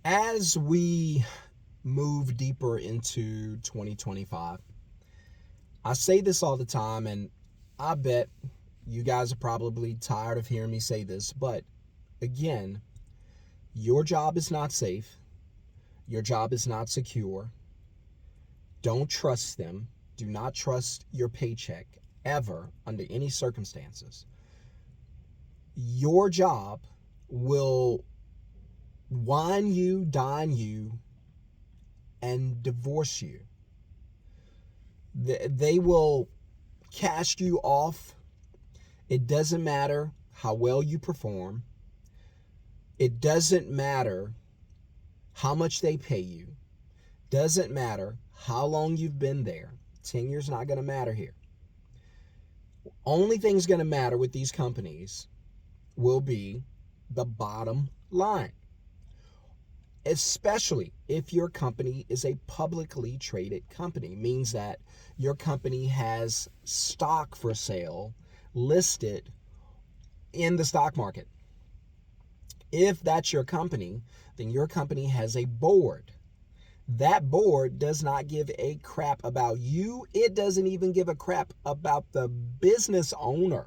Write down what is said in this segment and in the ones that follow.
As we move deeper into 2025, I say this all the time, and I bet you guys are probably tired of hearing me say this, but again, your job is not safe. Your job is not secure. Don't trust them. Do not trust your paycheck ever under any circumstances. Your job will wine you, dine you, and divorce you. They will cast you off. It doesn't matter how well you perform. It doesn't matter how much they pay you. Doesn't matter how long you've been there. Tenure's not going to matter here. Only thing's going to matter with these companies will be the bottom line, especially if your company is a publicly traded company. Means that your company has stock for sale listed in the stock market. If that's your company, then your company has a board. That board does not give a crap about you. It doesn't even give a crap about the business owner,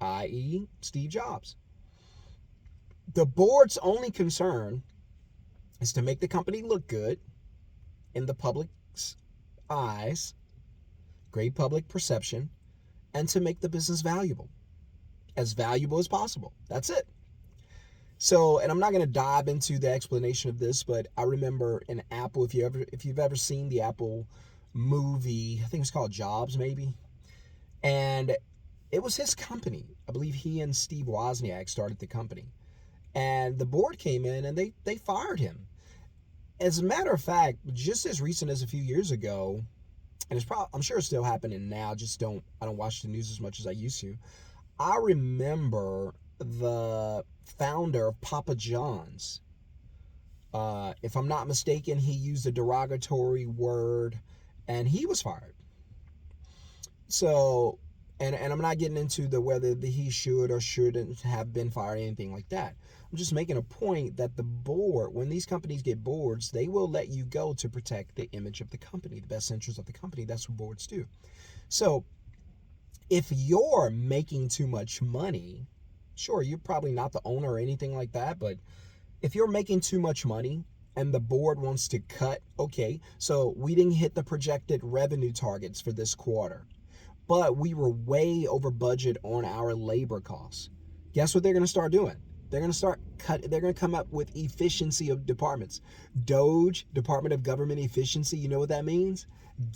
i.e., Steve Jobs. The board's only concern is to make the company look good in the public's eyes, great public perception, and to make the business valuable as possible. That's it. So, and I'm not going to dive into the explanation of this, but I remember in Apple, if you've ever seen the Apple movie, I think it's called Jobs, maybe, and it was his company. I believe he and Steve Wozniak started the company, and the board came in and they fired him. As a matter of fact, just as recent as a few years ago, and I'm sure it's still happening now. I don't watch the news as much as I used to. I remember the founder of Papa John's. If I'm not mistaken, he used a derogatory word, and he was fired. So, and I'm not getting into the whether he should or shouldn't have been fired, anything like that. I'm just making a point that the board, when these companies get boards, they will let you go to protect the image of the company, the best interest of the company. That's what boards do. So, if you're making too much money, sure, you're probably not the owner or anything like that, but if you're making too much money and the board wants to cut, okay, so we didn't hit the projected revenue targets for this quarter, but we were way over budget on our labor costs. Guess what they're going to start doing? They're going to they're going to come up with efficiency of departments. DOGE, Department of Government Efficiency, you know what that means?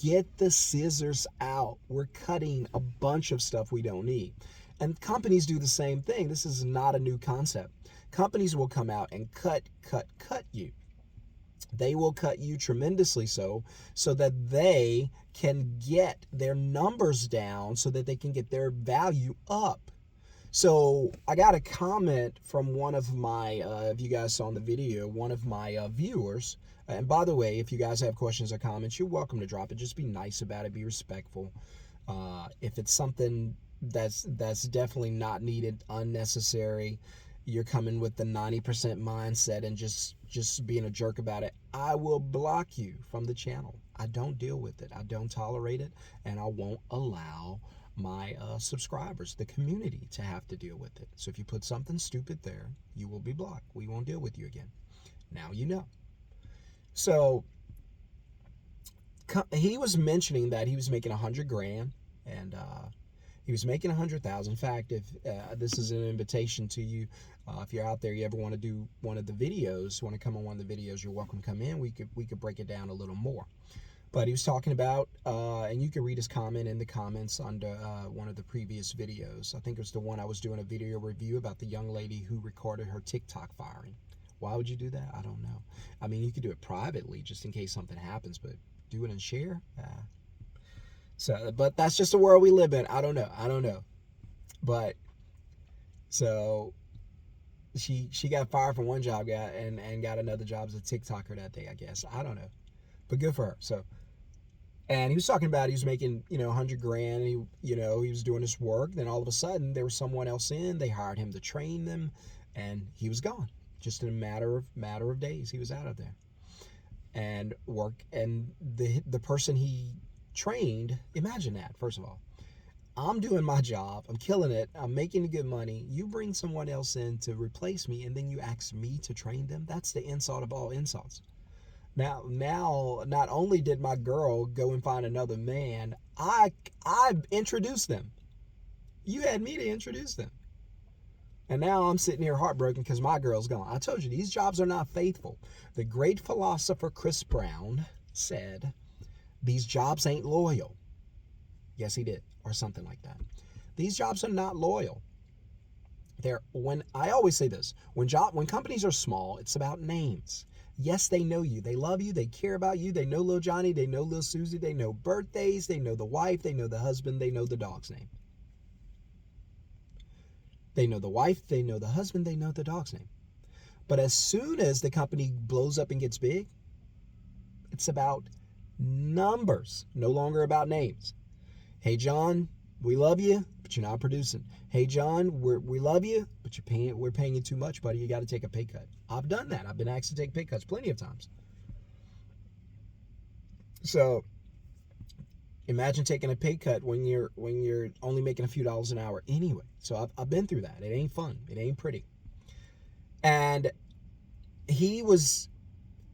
Get the scissors out. We're cutting a bunch of stuff we don't need. And companies do the same thing. This is not a new concept. Companies will come out and cut you. They will cut you tremendously so that they can get their numbers down so that they can get their value up. So I got a comment from one of my, if you guys saw in the video, one of my viewers. And by the way, if you guys have questions or comments, you're welcome to drop it. Just be nice about it. Be respectful. If it's something that's definitely not needed, unnecessary, you're coming with the 90% mindset and just being a jerk about it, I will block you from the channel. I don't deal with it. I don't tolerate it, and I won't allow my subscribers, the community, to have to deal with it. So if you put something stupid there, you will be blocked. We won't deal with you again. Now you know. So he was mentioning that he was making 100 grand, and he was making 100,000. In fact, if this is an invitation to you, if you're out there, you ever want to do one of the videos, want to come on one of the videos, you're welcome to come in. We could break it down a little more. But he was talking about, and you can read his comment in the comments under one of the previous videos. I think it was the one I was doing a video review about the young lady who recorded her TikTok firing. Why would you do that? I don't know. I mean, you could do it privately just in case something happens, but do it and share? So, but that's just the world we live in. I don't know. But, so, she got fired from one job and got another job as a TikToker that day, I guess. I don't know. But good for her. So, and he was talking about he was making, 100 grand. And he was doing this work. Then all of a sudden, there was someone else in. They hired him to train them, and he was gone. Just in a matter of days, he was out of there. And the person he trained, imagine that, first of all. I'm doing my job, I'm killing it, I'm making good money. You bring someone else in to replace me, and then you ask me to train them? That's the insult of all insults. Now, not only did my girl go and find another man, I introduced them. You had me to introduce them. And now I'm sitting here heartbroken because my girl's gone. I told you, these jobs are not faithful. The great philosopher Chris Brown said, these jobs ain't loyal. Yes, he did, or something like that. These jobs are not loyal. I always say this, when companies are small, it's about names. Yes, they know you. They love you. They care about you. They know Lil Johnny. They know Lil Susie. They know birthdays. They know the wife. They know the husband. They know the dog's name. They know the wife. They know the husband. They know the dog's name. But as soon as the company blows up and gets big, it's about numbers, no longer about names. Hey, John, we love you, but you're not producing. Hey, John, we love you, but we're paying you too much, buddy. You got to take a pay cut. I've done that. I've been asked to take pay cuts plenty of times. So imagine taking a pay cut when you're only making a few dollars an hour anyway. So I've been through that. It ain't fun. It ain't pretty. And he was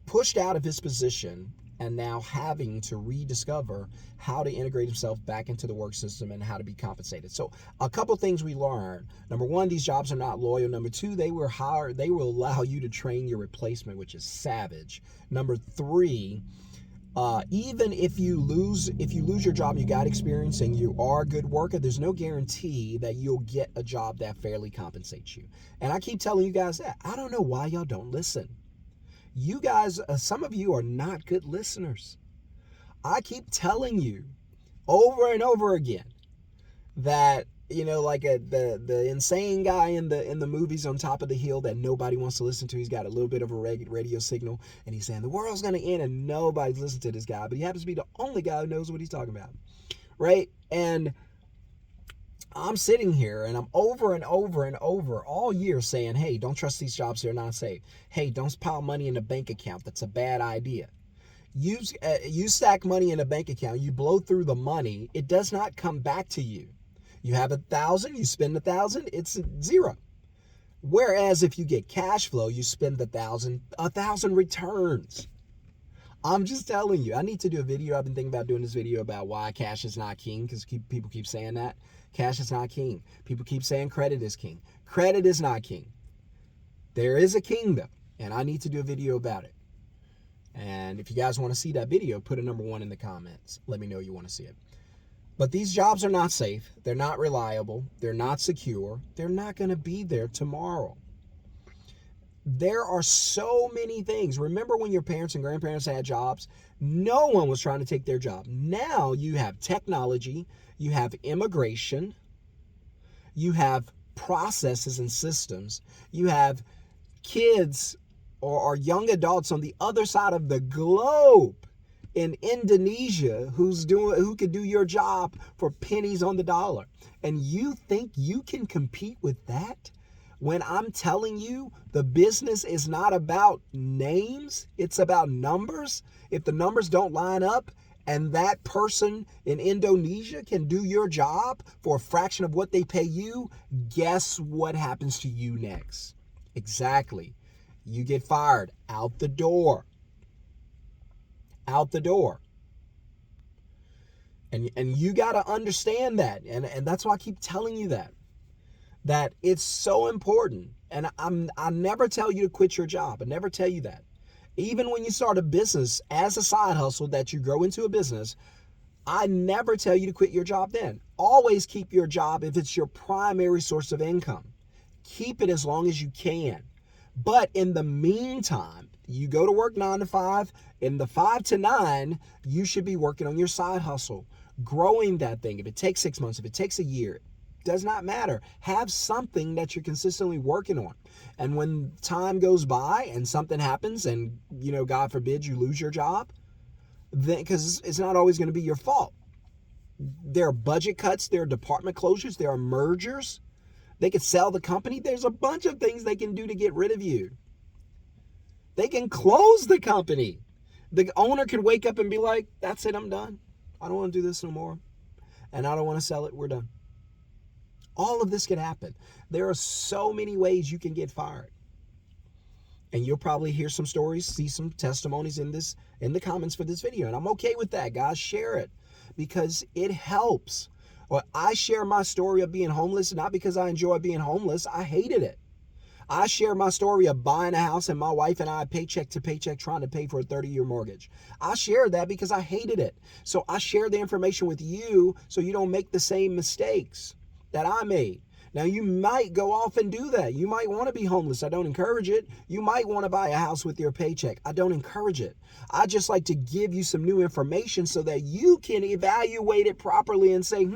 pushed out of his position and now having to rediscover how to integrate himself back into the work system and how to be compensated. So a couple things we learned. Number one, these jobs are not loyal. Number two, they will allow you to train your replacement, which is savage. Number three, even if you lose your job, you got experience and you are a good worker, there's no guarantee that you'll get a job that fairly compensates you. And I keep telling you guys that. I don't know why y'all don't listen. You guys, some of you are not good listeners. I keep telling you over and over again that, like the insane guy in the movies on top of the hill that nobody wants to listen to. He's got a little bit of a radio signal, and he's saying the world's going to end, and nobody's listening to this guy. But he happens to be the only guy who knows what he's talking about, right? And I'm sitting here and I'm over and over and over all year saying, hey, don't trust these jobs. They're not safe. Hey, don't pile money in a bank account. That's a bad idea. You stack money in a bank account. You blow through the money. It does not come back to you. You have 1,000, you spend 1,000, it's zero. Whereas if you get cash flow, you spend 1,000 returns. I'm just telling you, I need to do a video. I've been thinking about doing this video about why cash is not king, because people keep saying that. Cash is not king. People keep saying credit is king. Credit is not king. There is a kingdom, and I need to do a video about it. And if you guys want to see that video, put a number 1 in the comments. Let me know you want to see it. But these jobs are not safe. They're not reliable. They're not secure. They're not going to be there tomorrow. There are so many things. Remember when your parents and grandparents had jobs? No one was trying to take their job. Now you have technology, you have immigration, you have processes and systems, you have kids or young adults on the other side of the globe in Indonesia who could do your job for pennies on the dollar. And you think you can compete with that? When I'm telling you the business is not about names, it's about numbers. If the numbers don't line up and that person in Indonesia can do your job for a fraction of what they pay you, guess what happens to you next? Exactly. You get fired out the door. Out the door. And you got to understand that. And that's why I keep telling you that it's so important. And I never tell you to quit your job. I never tell you that. Even when you start a business as a side hustle that you grow into a business, I never tell you to quit your job then. Always keep your job if it's your primary source of income. Keep it as long as you can. But in the meantime, you go to work 9 to 5. In the 5 to 9, you should be working on your side hustle, growing that thing. If it takes 6 months, if it takes a year, does not matter. Have something that you're consistently working on. And when time goes by and something happens and, God forbid you lose your job, then because it's not always going to be your fault. There are budget cuts, there are department closures, there are mergers. They could sell the company. There's a bunch of things they can do to get rid of you. They can close the company. The owner could wake up and be like, that's it, I'm done. I don't want to do this no more. And I don't want to sell it. We're done. All of this can happen. There are so many ways you can get fired. And you'll probably hear some stories, see some testimonies in the comments for this video. And I'm okay with that, guys. Share it because it helps. Well, I share my story of being homeless, not because I enjoy being homeless. I hated it. I share my story of buying a house and my wife and I paycheck to paycheck trying to pay for a 30-year mortgage. I share that because I hated it. So I share the information with you so you don't make the same mistakes that I made. Now, you might go off and do that. You might want to be homeless. I don't encourage it. You might want to buy a house with your paycheck. I don't encourage it. I just like to give you some new information so that you can evaluate it properly and say,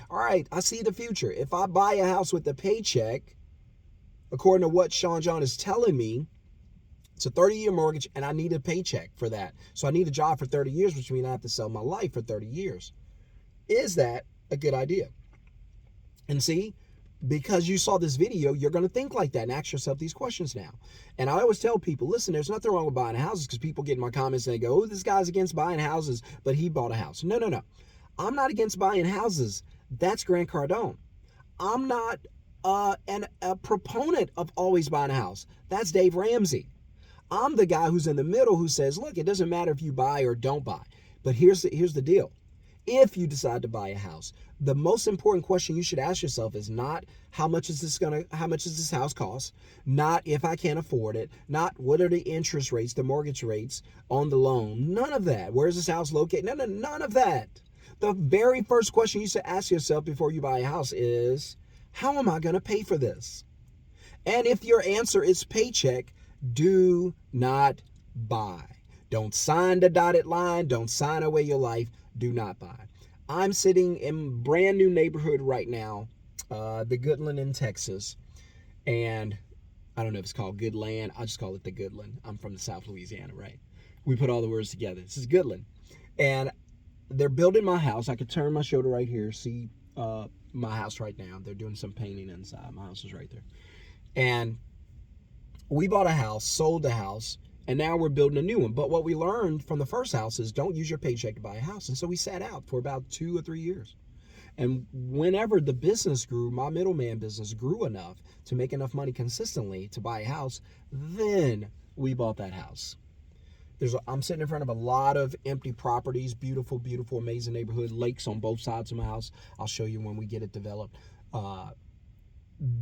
all right, I see the future. If I buy a house with a paycheck, according to what Shon-Jhon is telling me, it's a 30-year mortgage and I need a paycheck for that. So I need a job for 30 years, which means I have to sell my life for 30 years. Is that a good idea? And see, because you saw this video, you're going to think like that and ask yourself these questions now. And I always tell people, listen, there's nothing wrong with buying houses, because people get in my comments and they go, oh, this guy's against buying houses, but he bought a house. No. I'm not against buying houses. That's Grant Cardone. I'm not a proponent of always buying a house. That's Dave Ramsey. I'm the guy who's in the middle who says, look, it doesn't matter if you buy or don't buy. But here's the deal. If you decide to buy a house, the most important question you should ask yourself is not how much does this house cost, not if I can't afford it, not what are the interest rates, the mortgage rates on the loan, none of that. Where's this house located? None of that. The very first question you should ask yourself before you buy a house is, how am I going to pay for this? And if your answer is paycheck, do not buy. Don't sign the dotted line. Don't sign away your life. Do not buy. I'm sitting in a brand new neighborhood right now, the Goodland in Texas. And I don't know if it's called Goodland. I'll just call it the Goodland. I'm from the South Louisiana, right? We put all the words together. This is Goodland. And they're building my house. I could turn my shoulder right here, see my house right now. They're doing some painting inside. My house is right there. And we bought a house, sold the house, and now we're building a new one. But what we learned from the first house is don't use your paycheck to buy a house. And so we sat out for about 2 or 3 years. And whenever the business grew, my middleman business grew enough to make enough money consistently to buy a house, then we bought that house. I'm sitting in front of a lot of empty properties, beautiful, beautiful, amazing neighborhood, lakes on both sides of my house. I'll show you when we get it developed.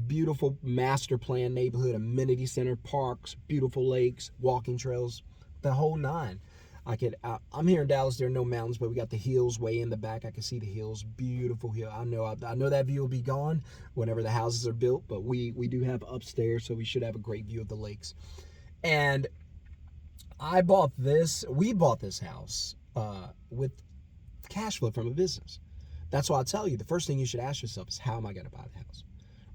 Beautiful master plan neighborhood, amenity center, parks, beautiful lakes, walking trails, the whole nine. I'm here in Dallas. There are no mountains, but we got the hills way in the back. I can see the hills, beautiful hill. I know that view will be gone whenever the houses are built, but we do have upstairs, so we should have a great view of the lakes. And we bought this house with cash flow from a business. That's why I tell you, the first thing you should ask yourself is, how am I going to buy the house?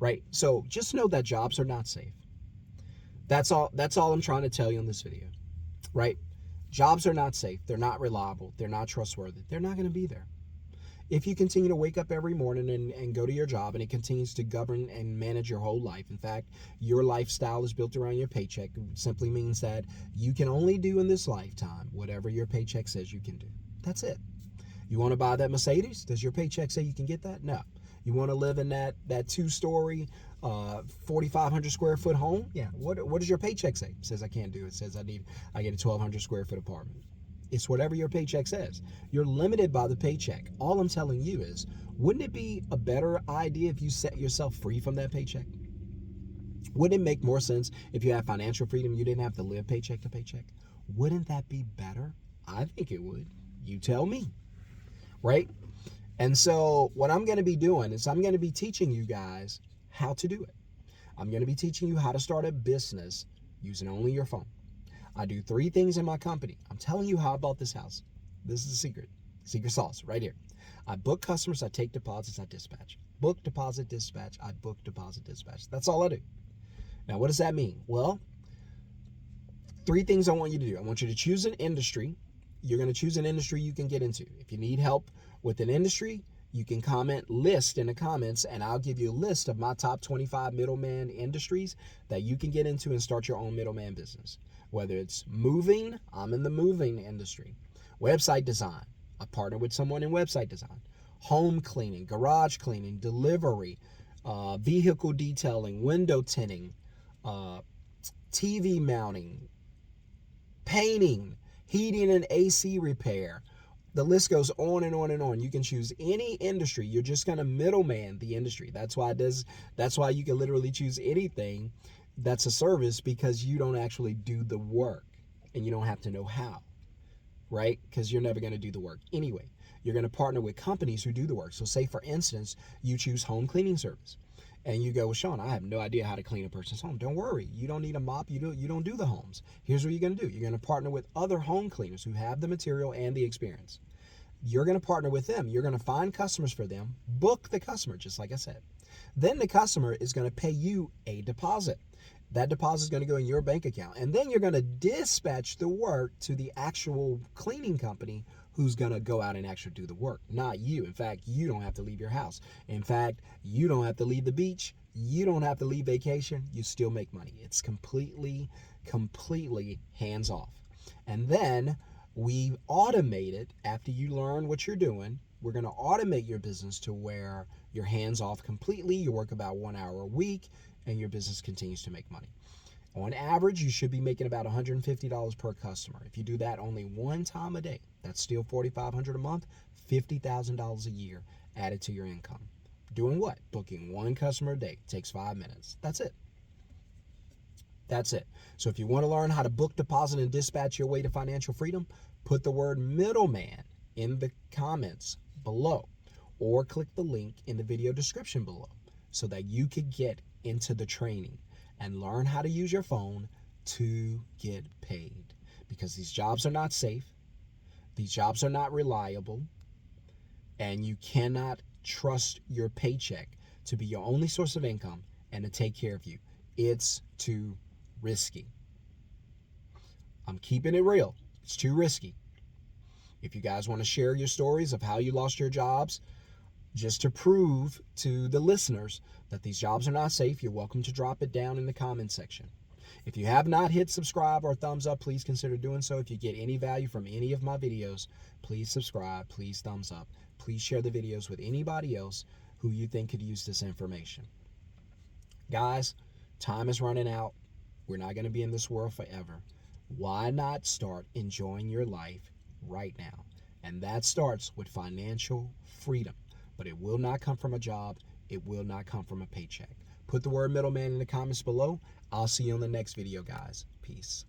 Right? So just know that jobs are not safe. That's all I'm trying to tell you in this video. Right? Jobs are not safe. They're not reliable. They're not trustworthy. They're not going to be there. If you continue to wake up every morning and go to your job and it continues to govern and manage your whole life, in fact, your lifestyle is built around your paycheck, it simply means that you can only do in this lifetime whatever your paycheck says you can do. That's it. You want to buy that Mercedes? Does your paycheck say you can get that? No. You want to live in that 2-story, 4,500 square foot home? Yeah. What does your paycheck say? It says I can't do it. It says I get a 1,200 square foot apartment. It's whatever your paycheck says. You're limited by the paycheck. All I'm telling you is, wouldn't it be a better idea if you set yourself free from that paycheck? Wouldn't it make more sense if you had financial freedom, you didn't have to live paycheck to paycheck? Wouldn't that be better? I think it would. You tell me. Right? And so what I'm going to be doing is I'm going to be teaching you guys how to do it. I'm going to be teaching you how to start a business using only your phone. I do 3 things in my company. I'm telling you how I bought this house. This is the secret sauce right here. I book customers, I take deposits, I dispatch. Book, deposit, dispatch. I book, deposit, dispatch. That's all I do. Now, what does that mean? Well, 3 things I want you to do. I want you to choose an industry. You're going to choose an industry you can get into. If you need help with an industry, You can comment list in the comments, and I'll give you a list of my top 25 middleman industries that you can get into and start your own middleman business. Whether it's moving, I'm in the moving industry. Website design, I partner with someone in website design. Home cleaning, garage cleaning, delivery, vehicle detailing, window tinting, TV mounting, painting, heating and AC repair. The list goes on and on and on. You can choose any industry. You're just going to middleman the industry. That's why you can literally choose anything that's a service, because you don't actually do the work and you don't have to know how, right? Because you're never going to do the work anyway. You're going to partner with companies who do the work. So say, for instance, you choose home cleaning service. And you go, well, Shon, I have no idea how to clean a person's home. Don't worry. You don't need a mop. You don't do the homes. Here's what you're going to do. You're going to partner with other home cleaners who have the material and the experience. You're going to partner with them. You're going to find customers for them, book the customer, just like I said. Then the customer is going to pay you a deposit. That deposit is going to go in your bank account. And then you're going to dispatch the work to the actual cleaning company who's going to go out and actually do the work, not you. In fact, you don't have to leave your house. In fact, you don't have to leave the beach. You don't have to leave vacation. You still make money. It's completely hands off. And then we automate it after you learn what you're doing. We're going to automate your business to where you're hands off completely. You work about 1 hour a week and your business continues to make money. On average, you should be making about $150 per customer. If you do that only one time a day, that's still $4,500 a month, $50,000 a year added to your income. Doing what? Booking one customer a day. Takes 5 minutes. That's it. That's it. So if you want to learn how to book, deposit, and dispatch your way to financial freedom, put the word middleman in the comments below, or click the link in the video description below so that you could get into the training and learn how to use your phone to get paid. Because these jobs are not safe, these jobs are not reliable, and you cannot trust your paycheck to be your only source of income and to take care of you. It's too risky. I'm keeping it real. It's too risky. If you guys want to share your stories of how you lost your jobs, just to prove to the listeners that these jobs are not safe, you're welcome to drop it down in the comment section. If you have not hit subscribe or thumbs up, please consider doing so. If you get any value from any of my videos, please subscribe, please thumbs up. Please share the videos with anybody else who you think could use this information. Guys, time is running out. We're not going to be in this world forever. Why not start enjoying your life right now? And that starts with financial freedom. But it will not come from a job. It will not come from a paycheck. Put the word middleman in the comments below. I'll see you on the next video, guys. Peace.